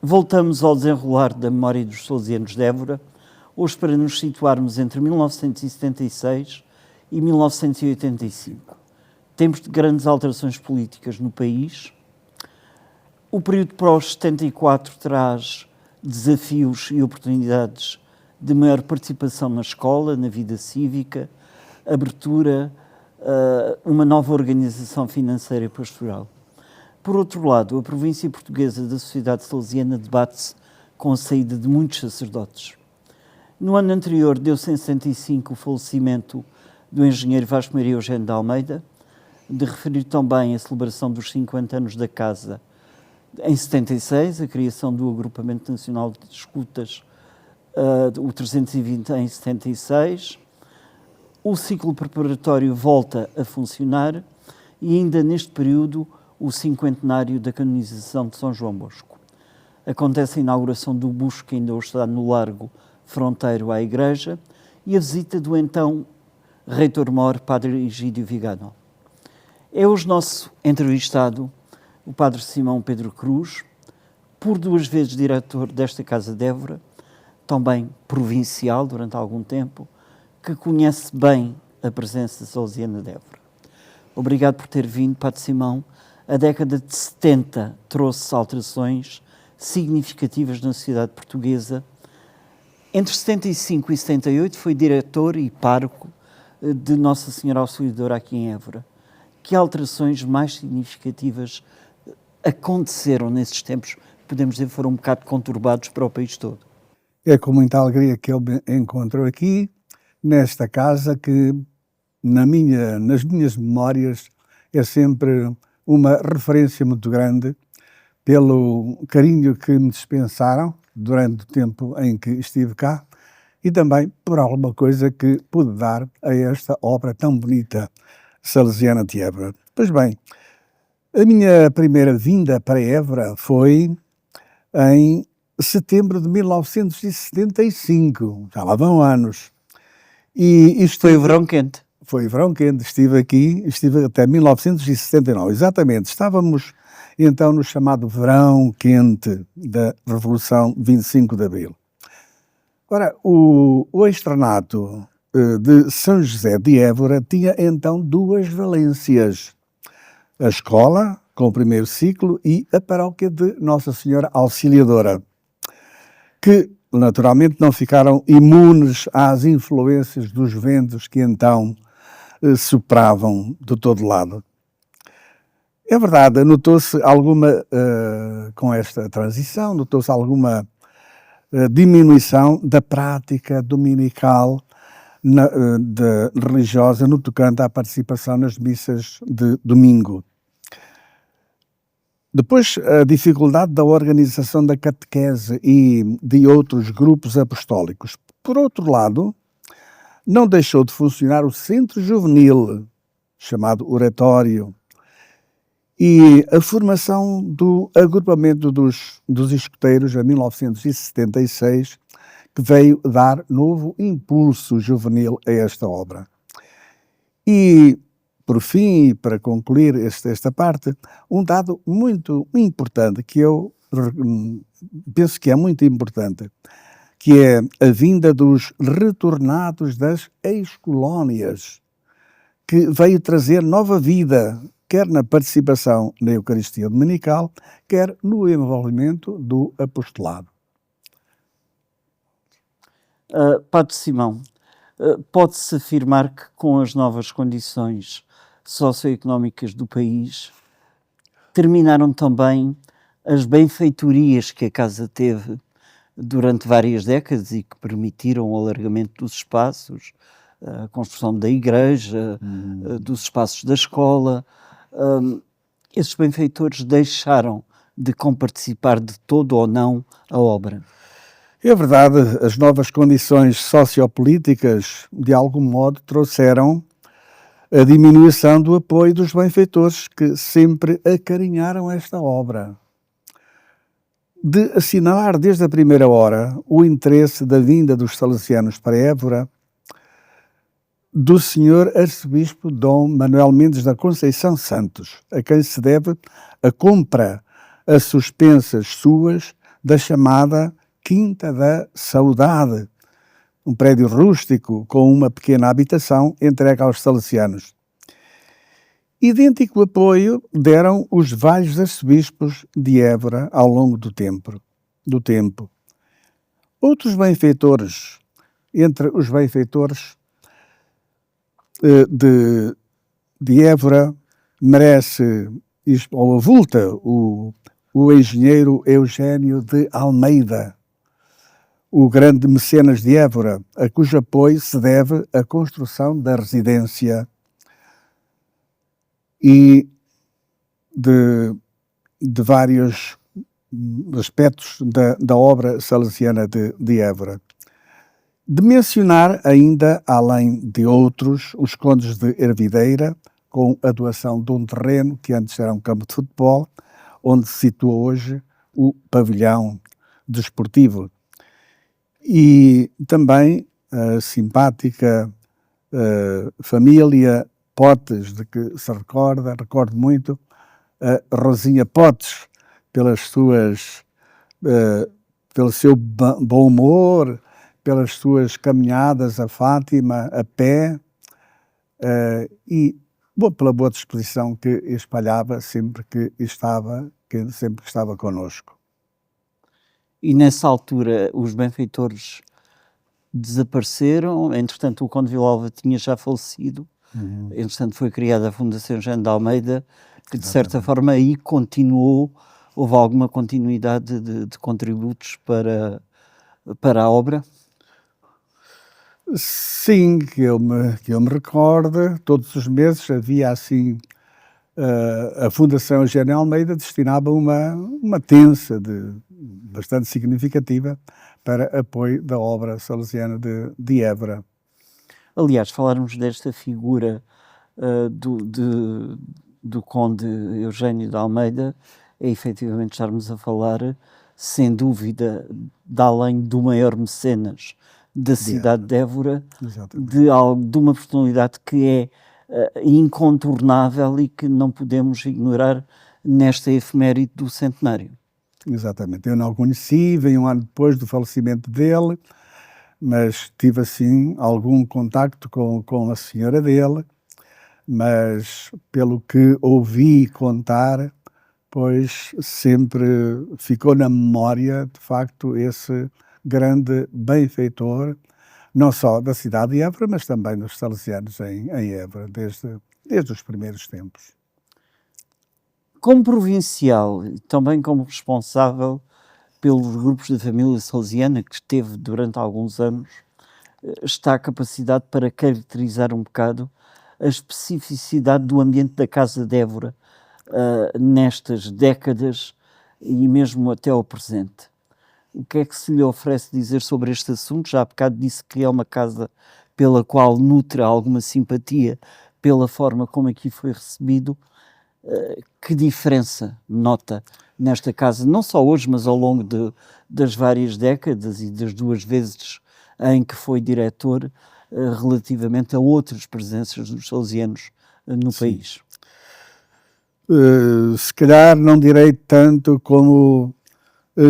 Voltamos ao desenrolar da memória dos Salesianos de Évora, hoje para nos situarmos entre 1976 e 1985. Tempos de grandes alterações políticas no país. O período pós-74 traz desafios e oportunidades de maior participação na escola, na vida cívica, abertura, uma nova organização financeira e pastoral. Por outro lado, a província portuguesa da Sociedade Salesiana debate-se com a saída de muitos sacerdotes. No ano anterior deu-se em 65 o falecimento do engenheiro Vasco Maria Eugênio de Almeida, de referir também a celebração dos 50 anos da Casa em 76, a criação do Agrupamento Nacional de Escutas, o 320 em 76, o ciclo preparatório volta a funcionar e ainda neste período o cinquentenário da canonização de São João Bosco. Acontece a inauguração do busto que ainda hoje está no largo fronteiro à igreja e a visita do então reitor-mor, Padre Egídio Vigano. É hoje nosso entrevistado o Padre Simão Pedro Cruz, por 2 vezes diretor desta Casa de Évora, também provincial durante algum tempo, que conhece bem a presença salesiana de Évora. Obrigado por ter vindo, Padre Simão. A década de 70 trouxe alterações significativas na sociedade portuguesa. Entre 75 e 78 foi diretor e pároco de Nossa Senhora Auxiliadora aqui em Évora. Que alterações mais significativas aconteceram nesses tempos? Podemos dizer que foram um bocado conturbados para o país todo. É com muita alegria que eu me encontro aqui, nesta casa que, nas minhas memórias, é sempre uma referência muito grande pelo carinho que me dispensaram durante o tempo em que estive cá e também por alguma coisa que pude dar a esta obra tão bonita, Salesiana de Évora. Pois bem, a minha primeira vinda para Évora foi em setembro de 1975, já lá vão anos. E isto foi o verão quente. Foi verão quente, estive até 1979, exatamente. Estávamos então no chamado verão quente da Revolução 25 de Abril. Ora, o externato de São José de Évora tinha então 2 valências. A escola, com o primeiro ciclo, e a paróquia de Nossa Senhora Auxiliadora, que naturalmente não ficaram imunes às influências dos ventos que então sopravam de todo lado. É verdade, notou-se alguma, com esta transição, notou-se alguma diminuição da prática dominical religiosa no tocante à participação nas missas de domingo. Depois, a dificuldade da organização da catequese e de outros grupos apostólicos. Por outro lado, não deixou de funcionar o centro juvenil, chamado Oratório, e a formação do agrupamento dos escuteiros em 1976, que veio dar novo impulso juvenil a esta obra. E, por fim, para concluir esta parte, um dado muito importante, que eu penso que é muito importante, que é a vinda dos retornados das ex-colónias, que veio trazer nova vida, quer na participação na Eucaristia Dominical, quer no envolvimento do apostolado. Padre Simão, pode-se afirmar que com as novas condições socioeconómicas do país terminaram também as benfeitorias que a Casa teve durante várias décadas e que permitiram o alargamento dos espaços, a construção da igreja, dos espaços da escola. Esses benfeitores deixaram de comparticipar de todo ou não a obra? É verdade, as novas condições sociopolíticas, de algum modo, trouxeram a diminuição do apoio dos benfeitores, que sempre acarinharam esta obra. De assinalar desde a primeira hora o interesse da vinda dos salesianos para Évora, do Sr. Arcebispo Dom Manuel Mendes da Conceição Santos, a quem se deve a compra a suspensas suas da chamada Quinta da Saudade, um prédio rústico com uma pequena habitação entregue aos salesianos. Idêntico apoio deram os vários arcebispos de Évora ao longo do tempo. Outros benfeitores, entre os benfeitores de Évora, merece, ou avulta, o engenheiro Eugênio de Almeida, o grande mecenas de Évora, a cujo apoio se deve a construção da residência e de vários aspectos da obra salesiana de Évora. De mencionar ainda, além de outros, os condes de Hervideira, com a doação de um terreno que antes era um campo de futebol, onde se situa hoje o pavilhão desportivo. E também a simpática família Potes, de que se recordo muito, a Rosinha Potes, pelo seu bom humor, pelas suas caminhadas a Fátima, a pé, e pela boa disposição que espalhava sempre que estava connosco. E nessa altura os benfeitores desapareceram, entretanto o Conde Vilalva tinha já falecido, entretanto foi criada a Fundação Eugênio de Almeida, que de certa forma aí houve alguma continuidade de contributos para a obra? Sim, que eu me recordo, todos os meses havia assim, a Fundação Eugênio de Almeida destinava uma tensa bastante significativa para apoio da obra salesiana de Évora. Aliás, falarmos desta figura do Conde Eugênio de Almeida é efetivamente estarmos a falar, sem dúvida, de além do maior mecenas da cidade de Évora, de uma personalidade que é incontornável e que não podemos ignorar nesta efeméride do centenário. Exatamente. Eu não o conheci, veio um ano depois do falecimento dele, mas tive assim algum contacto com a senhora dele, mas pelo que ouvi contar, pois sempre ficou na memória, de facto, esse grande benfeitor, não só da cidade de Évora, mas também dos salesianos em Évora, desde os primeiros tempos. Como provincial e também como responsável pelos grupos da família salesiana, que esteve durante alguns anos, está a capacidade para caracterizar um bocado a especificidade do ambiente da Casa de Évora nestas décadas e mesmo até ao presente. O que é que se lhe oferece dizer sobre este assunto? Já há bocado disse que é uma casa pela qual nutre alguma simpatia pela forma como aqui foi recebido. Que diferença nota nesta casa, não só hoje, mas ao longo das várias décadas e das duas vezes em que foi diretor, relativamente a outras presenças dos salesianos no país? Se calhar não direi tanto como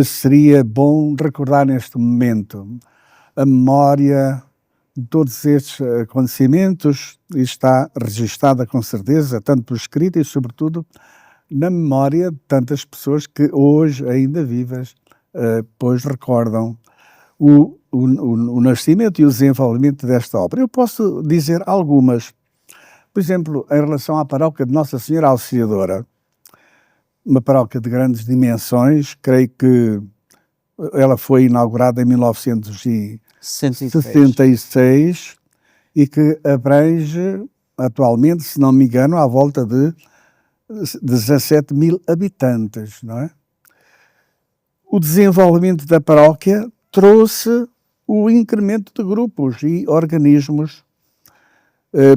seria bom recordar neste momento. A memória de todos estes acontecimentos está registada com certeza, tanto por escrito e sobretudo na memória de tantas pessoas que hoje ainda vivas, pois recordam o nascimento e o desenvolvimento desta obra. Eu posso dizer algumas, por exemplo, em relação à paróquia de Nossa Senhora Auxiliadora, uma paróquia de grandes dimensões, creio que ela foi inaugurada em 1966 e que abrange atualmente, se não me engano, à volta de 17 mil habitantes, não é? O desenvolvimento da paróquia trouxe o incremento de grupos e organismos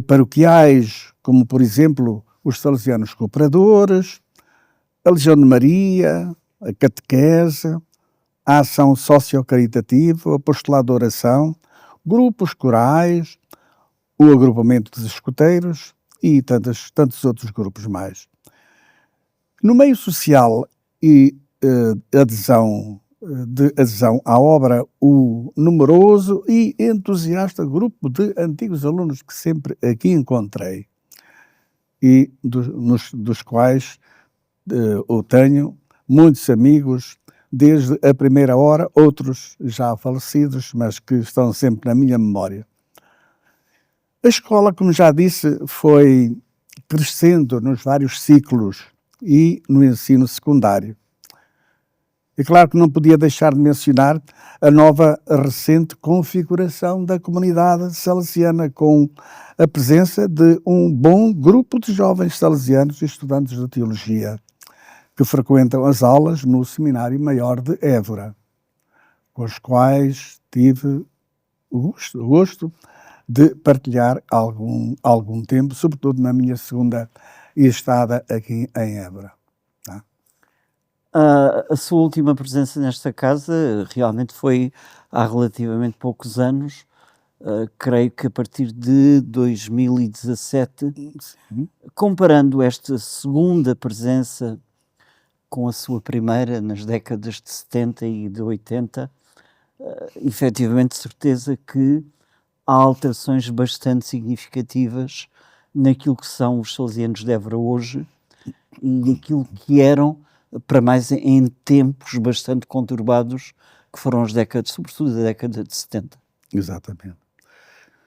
paroquiais, como por exemplo os salesianos cooperadores, a Legião de Maria, a catequese, a ação socio-caritativa, o apostolado de oração, grupos corais, o agrupamento dos escuteiros e tantos outros grupos mais. No meio social e adesão de adesão à obra o numeroso e entusiasta grupo de antigos alunos que sempre aqui encontrei e dos quais eu tenho muitos amigos desde a primeira hora, outros já falecidos, mas que estão sempre na minha memória. A escola, como já disse, foi crescendo nos vários ciclos e no ensino secundário. É claro que não podia deixar de mencionar a nova recente configuração da comunidade salesiana, com a presença de um bom grupo de jovens salesianos e estudantes de teologia que frequentam as aulas no Seminário Maior de Évora, com os quais tive o gosto de partilhar algum tempo, sobretudo na minha segunda estada aqui em Évora. A sua última presença nesta casa realmente foi há relativamente poucos anos, creio que a partir de 2017. Sim. Comparando esta segunda presença com a sua primeira nas décadas de 70 e de 80, efetivamente certeza que há alterações bastante significativas naquilo que são os salesianos de Évora hoje e aquilo que eram, para mais em tempos bastante conturbados, que foram as décadas, sobretudo a década de 70. Exatamente.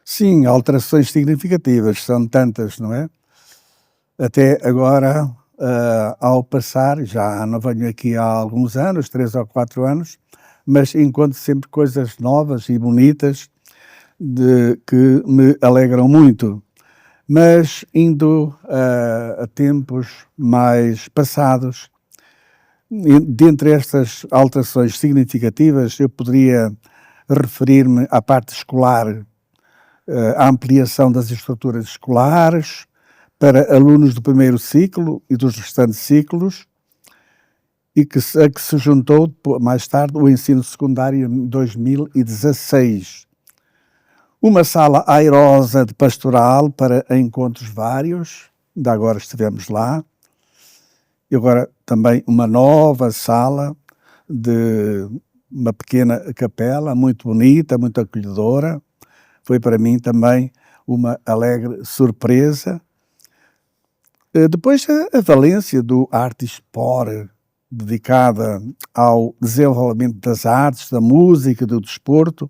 Sim, alterações significativas, são tantas, não é? Até agora, ao passar, já não venho aqui há alguns anos, 3 ou 4 anos, mas encontro sempre coisas novas e bonitas que me alegram muito. Mas indo a tempos mais passados, dentre estas alterações significativas, eu poderia referir-me à parte escolar, à ampliação das estruturas escolares para alunos do primeiro ciclo e dos restantes ciclos, e a que se juntou mais tarde o ensino secundário em 2016. Uma sala airosa de pastoral para encontros vários, ainda agora estivemos lá, e agora também uma nova sala de uma pequena capela, muito bonita, muito acolhedora. Foi para mim também uma alegre surpresa. Depois a valência do Artispor, dedicada ao desenvolvimento das artes, da música, do desporto,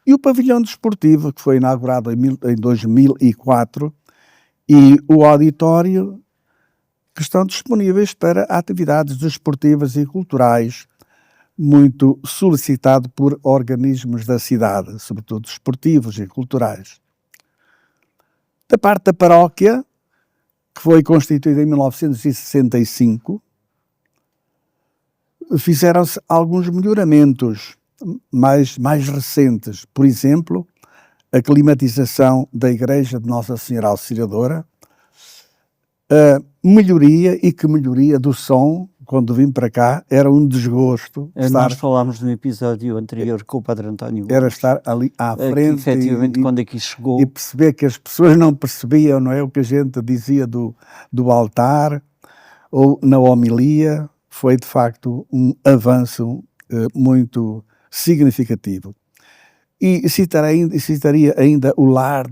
e o pavilhão desportivo, que foi inaugurado em 2004, e o auditório, que estão disponíveis para atividades desportivas e culturais, muito solicitado por organismos da cidade, sobretudo desportivos e culturais. Da parte da paróquia, que foi constituída em 1965, fizeram-se alguns melhoramentos mais recentes. Por exemplo, a climatização da Igreja de Nossa Senhora Auxiliadora, a melhoria, e que melhoria do som, quando vim para cá, era um desgosto. Nós falámos no episódio anterior com o Padre António Gomes. Era estar ali à frente, que, efetivamente, quando aqui chegou, e perceber que as pessoas não percebiam, não é, o que a gente dizia do altar ou na homilia. Foi de facto um avanço muito significativo. E citaria ainda o lar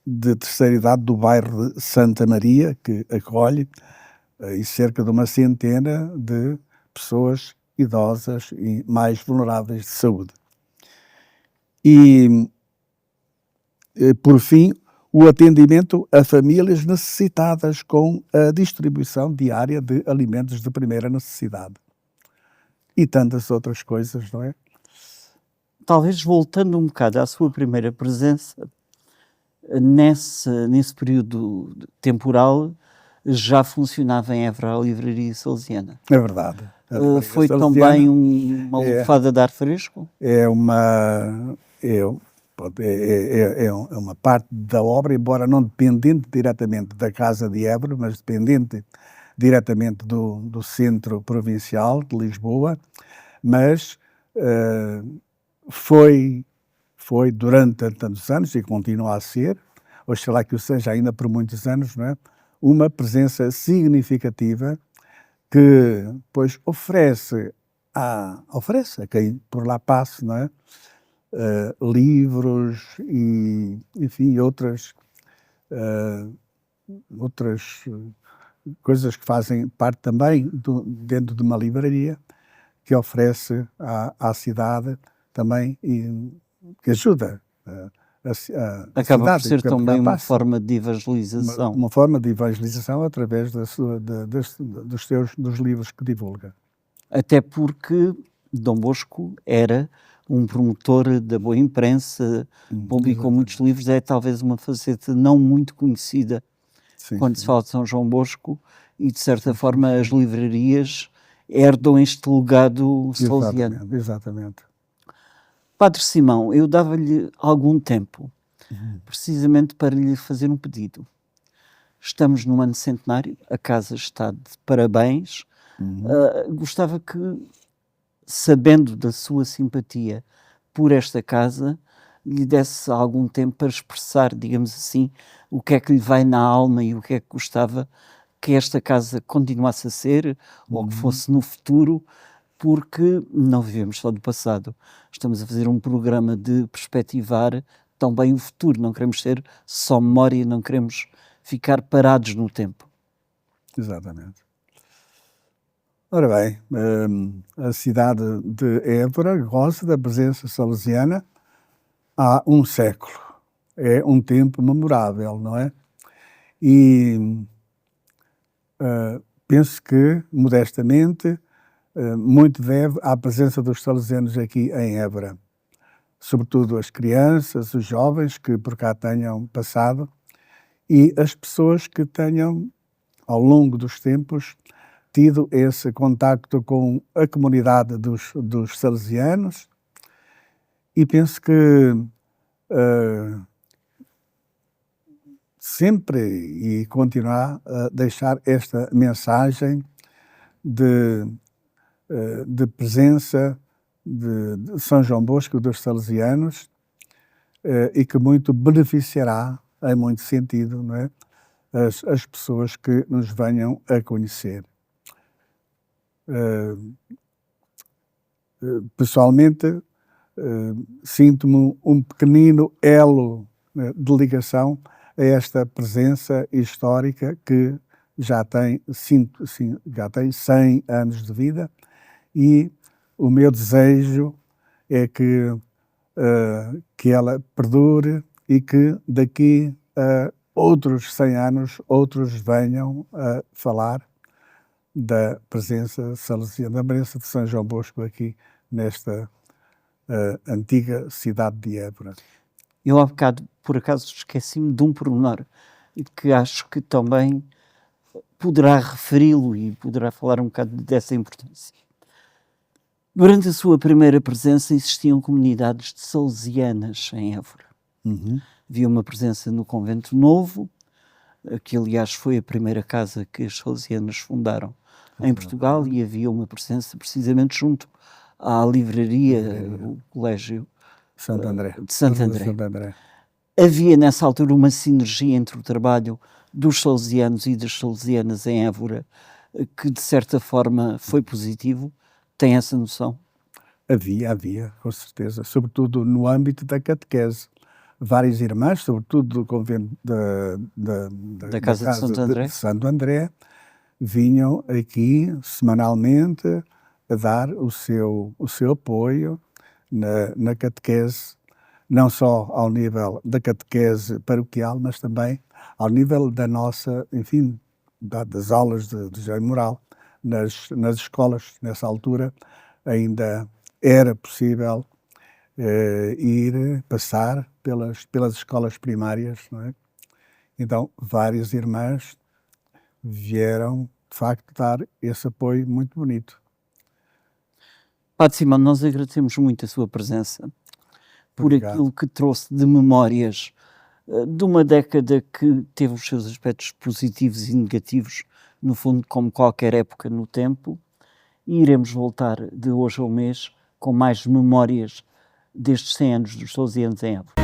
de terceira idade do bairro de Santa Maria, que acolhe cerca de uma centena de pessoas idosas e mais vulneráveis de saúde. E, por fim, o atendimento a famílias necessitadas com a distribuição diária de alimentos de primeira necessidade. E tantas outras coisas, não é? Talvez voltando um bocado à sua primeira presença, nesse período temporal, já funcionava em Évora a Livraria Salesiana. É verdade. Foi também uma lufada de ar fresco? É uma parte da obra, embora não dependente diretamente da Casa de Évora, mas dependente diretamente do Centro Provincial de Lisboa, mas foi durante tantos anos, e continua a ser, oxalá que o seja ainda por muitos anos, não é? Uma presença significativa que, pois, oferece oferece a quem por lá passe, não é? Livros e, enfim, outras coisas que fazem parte também dentro de uma livraria, que oferece à cidade também e que ajuda a Acaba por cidade ser que por lá também uma passa. forma de evangelização. Uma forma de evangelização através dos livros que divulga. Até porque Dom Bosco era um promotor da boa imprensa, publicou muitos livros, é talvez uma faceta não muito conhecida Sim, quando sim. se fala de São João Bosco, e de certa forma as livrarias herdam este legado salesiano. Exatamente, exatamente. Padre Simão, eu dava-lhe algum tempo, precisamente para lhe fazer um pedido. Estamos num ano centenário, a casa está de parabéns. Gostava que, sabendo da sua simpatia por esta casa, lhe desse algum tempo para expressar, digamos assim, o que é que lhe vai na alma e o que é que gostava que esta casa continuasse a ser, ou que fosse no futuro, porque não vivemos só do passado. Estamos a fazer um programa de perspectivar também o futuro. Não queremos ser só memória, não queremos ficar parados no tempo. Exatamente. Ora bem, a cidade de Évora goza da presença salesiana há um século. É um tempo memorável, não é? E penso que, modestamente, muito deve à presença dos salesianos aqui em Évora. Sobretudo as crianças, os jovens que por cá tenham passado e as pessoas que tenham, ao longo dos tempos, tido esse contacto com a comunidade dos salesianos, e penso que sempre e continuar a deixar esta mensagem de presença de São João Bosco dos salesianos, e que muito beneficiará, em muito sentido, não é? As pessoas que nos venham a conhecer. Pessoalmente, sinto-me um pequenino elo de ligação a esta presença histórica que já tem 100 anos de vida, e o meu desejo é que ela perdure e que daqui a outros 100 anos outros venham a falar da presença salesiana, da presença de São João Bosco aqui nesta antiga cidade de Évora. Eu há bocado, por acaso, esqueci-me de um pormenor que acho que também poderá referi-lo e poderá falar um bocado dessa importância. Durante a sua primeira presença existiam comunidades de salesianas em Évora. Havia uma presença no Convento Novo, que aliás foi a primeira casa que as salesianas fundaram em Portugal, e havia uma presença precisamente junto à livraria, o Colégio Santo André. de Santo André. Havia nessa altura uma sinergia entre o trabalho dos salesianos e das salesianas em Évora, que de certa forma foi positivo. Tem essa noção? Havia, com certeza, sobretudo no âmbito da catequese. Várias irmãs, sobretudo do convento Da Casa de Santo André, vinham aqui semanalmente a dar o seu apoio na catequese, não só ao nível da catequese paroquial, mas também ao nível da nossa, enfim, das aulas de Género Moral nas escolas. Nessa altura ainda era possível passar pelas escolas primárias, não é? Então, várias irmãs vieram, de facto, dar esse apoio muito bonito. Padre Simão, nós agradecemos muito a sua presença, por Obrigado. aquilo que trouxe de memórias de uma década que teve os seus aspectos positivos e negativos, no fundo, como qualquer época no tempo, e iremos voltar de hoje ao mês com mais memórias destes 100 anos dos salesianos em Évora.